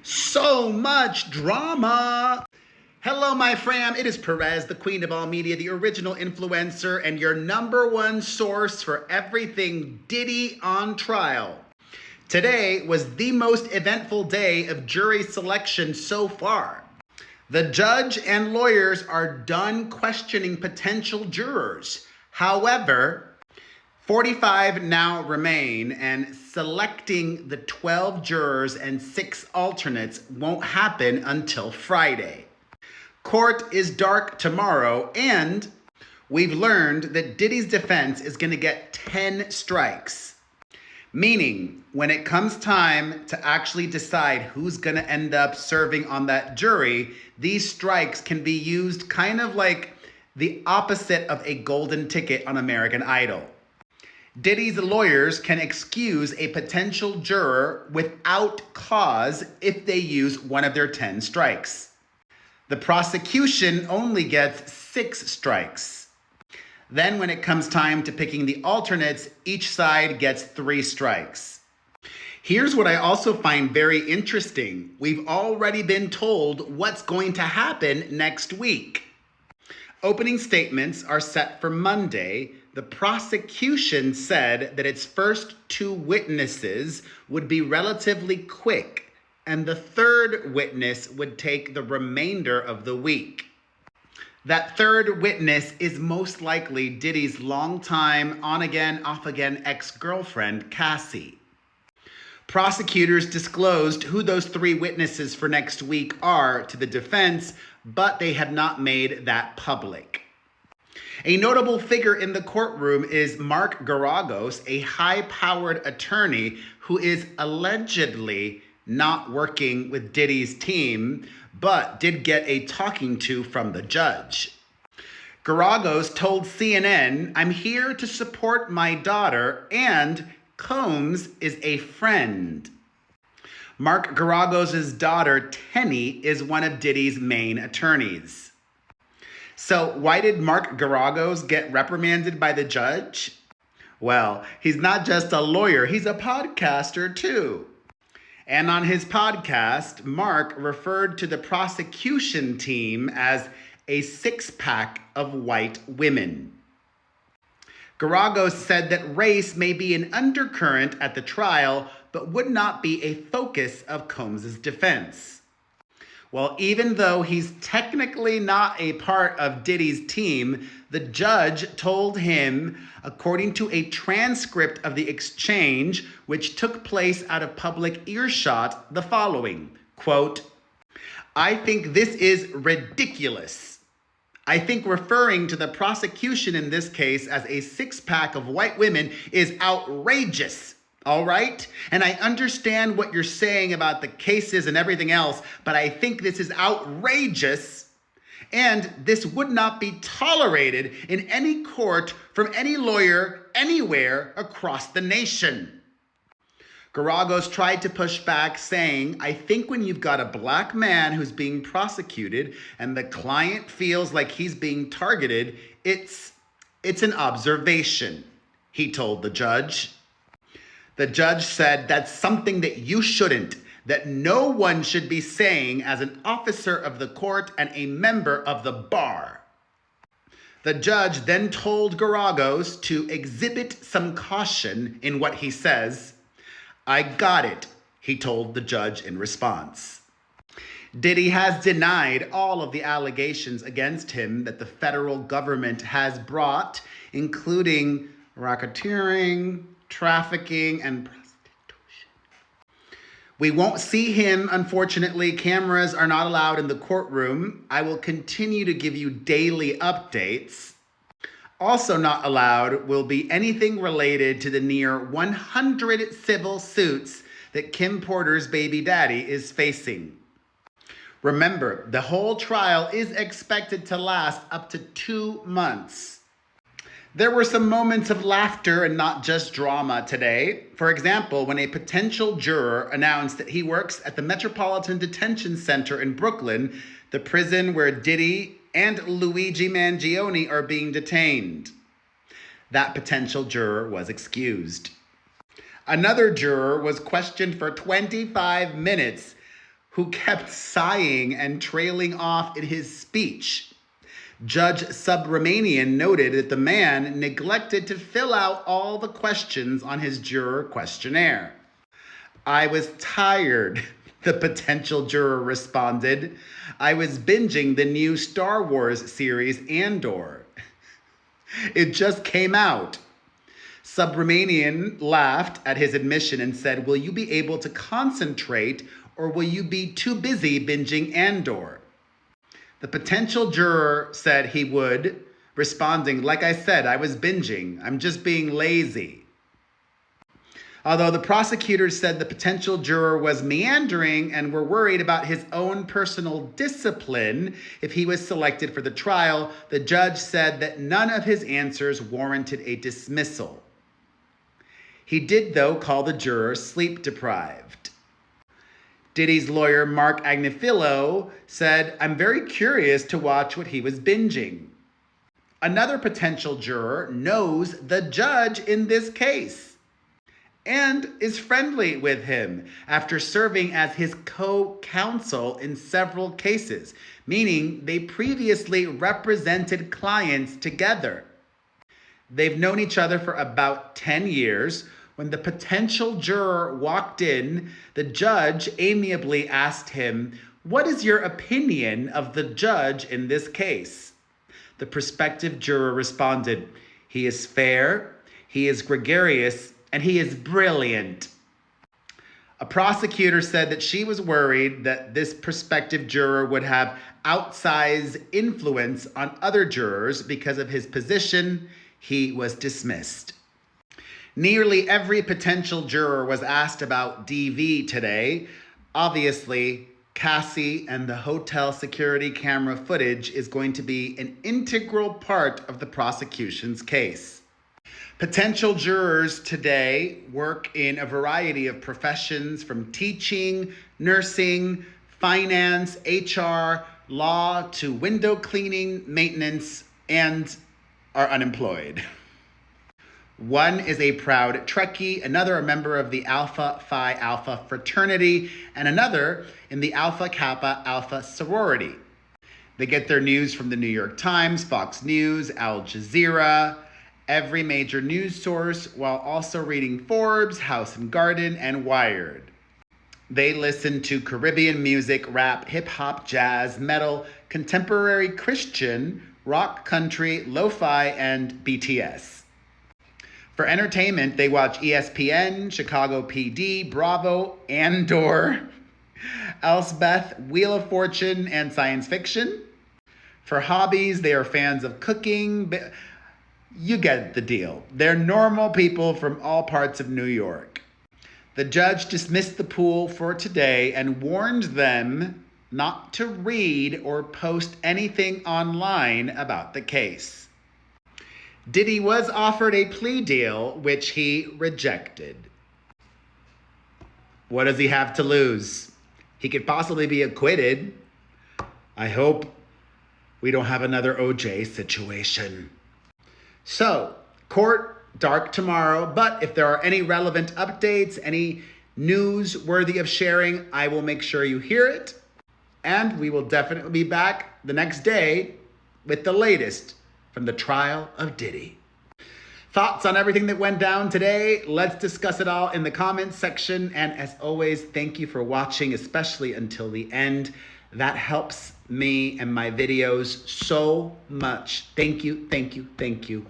So much drama. Hello, my fam. It is Perez, the queen of all media, the original influencer, and your number one source for everything Diddy on trial. Today was the most eventful day of jury selection so far. The judge and lawyers are done questioning potential jurors. However, 45 now remain, and selecting the 12 jurors and 6 alternates won't happen until Friday. Court is dark tomorrow, and we've learned that Diddy's defense is going to get 10 strikes. Meaning, when it comes time to actually decide who's going to end up serving on that jury, these strikes can be used kind of like the opposite of a golden ticket on American Idol. Diddy's lawyers can excuse a potential juror without cause if they use one of their 10 strikes. The prosecution only gets 6 strikes. Then when it comes time to picking the alternates, each side gets 3 strikes. Here's what I also find very interesting. We've already been told what's going to happen next week. Opening statements are set for Monday. The prosecution said that its first 2 witnesses would be relatively quick, and the third witness would take the remainder of the week. That third witness is most likely Diddy's longtime on-again, off-again ex-girlfriend, Cassie. Prosecutors disclosed who those 3 witnesses for next week are to the defense, but they have not made that public. A notable figure in the courtroom is Mark Geragos, a high-powered attorney who is allegedly not working with Diddy's team, but did get a talking to from the judge. Geragos told CNN, "I'm here to support my daughter, and Combs is a friend." Mark Geragos' daughter, Tenny, is one of Diddy's main attorneys. So why did Mark Geragos get reprimanded by the judge? Well, he's not just a lawyer, he's a podcaster too. And on his podcast, Mark referred to the prosecution team as a 6-pack of white women. Geragos said that race may be an undercurrent at the trial, but would not be a focus of Combs' defense. Well, even though he's technically not a part of Diddy's team, the judge told him, according to a transcript of the exchange, which took place out of public earshot, the following, quote, "I think this is ridiculous. I think referring to the prosecution in this case as a 6-pack of white women is outrageous. All right? And I understand what you're saying about the cases and everything else, but I think this is outrageous, and this would not be tolerated in any court from any lawyer anywhere across the nation." Geragos tried to push back, saying, "I think when you've got a black man who's being prosecuted and the client feels like he's being targeted, it's an observation," he told the judge. The judge said, "That's something that you shouldn't, that no one should be saying as an officer of the court and a member of the bar." The judge then told Geragos to exhibit some caution in what he says. "I got it," he told the judge in response. Diddy has denied all of the allegations against him that the federal government has brought, including racketeering, trafficking, and prostitution. We won't see him, unfortunately. Cameras are not allowed in the courtroom. I will continue to give you daily updates. Also not allowed will be anything related to the near 100 civil suits that Kim Porter's baby daddy is facing. Remember, the whole trial is expected to last up to 2 months. There were some moments of laughter and not just drama today. For example, when a potential juror announced that he works at the Metropolitan Detention Center in Brooklyn, the prison where Diddy and Luigi Mangione are being detained. That potential juror was excused. Another juror was questioned for 25 minutes, who kept sighing and trailing off in his speech. Judge Subramanian noted that the man neglected to fill out all the questions on his juror questionnaire. "I was tired," the potential juror responded. "I was binging the new Star Wars series Andor. It just came out." Subramanian laughed at his admission and said, "Will you be able to concentrate, or will you be too busy binging Andor?" The potential juror said he would, responding, "Like I said, I was binging. I'm just being lazy." Although the prosecutors said the potential juror was meandering and were worried about his own personal discipline if he was selected for the trial, the judge said that none of his answers warranted a dismissal. He did, though, call the juror sleep deprived. Diddy's lawyer, Mark Agnifilo, said, "I'm very curious to watch what he was binging." Another potential juror knows the judge in this case and is friendly with him after serving as his co-counsel in several cases, meaning they previously represented clients together. They've known each other for about 10 years. When the potential juror walked in, the judge amiably asked him, "What is your opinion of the judge in this case?" The prospective juror responded, "He is fair, he is gregarious, and he is brilliant." A prosecutor said that she was worried that this prospective juror would have outsized influence on other jurors because of his position. He was dismissed. Nearly every potential juror was asked about DV today. Obviously, Cassie and the hotel security camera footage is going to be an integral part of the prosecution's case. Potential jurors today work in a variety of professions, from teaching, nursing, finance, HR, law, to window cleaning, maintenance, and are unemployed. One is a proud Trekkie, another a member of the Alpha Phi Alpha fraternity, and another in the Alpha Kappa Alpha sorority. They get their news from the New York Times, Fox News, Al Jazeera, every major news source, while also reading Forbes, House and Garden, and Wired. They listen to Caribbean music, rap, hip-hop, jazz, metal, contemporary Christian, rock, country, lo-fi, and BTS. For entertainment, they watch ESPN, Chicago PD, Bravo, Andor, Elsbeth, Wheel of Fortune, and science fiction. For hobbies, they are fans of cooking. You get the deal. They're normal people from all parts of New York. The judge dismissed the pool for today and warned them not to read or post anything online about the case. Diddy was offered a plea deal, which he rejected. What does he have to lose? He could possibly be acquitted. I hope we don't have another OJ situation. So, court dark tomorrow, but if there are any relevant updates, any news worthy of sharing, I will make sure you hear it. And we will definitely be back the next day with the latest from the trial of Diddy. Thoughts on everything that went down today? Let's discuss it all in the comments section. And as always, thank you for watching, especially until the end. That helps me and my videos so much. Thank you, thank you, thank you.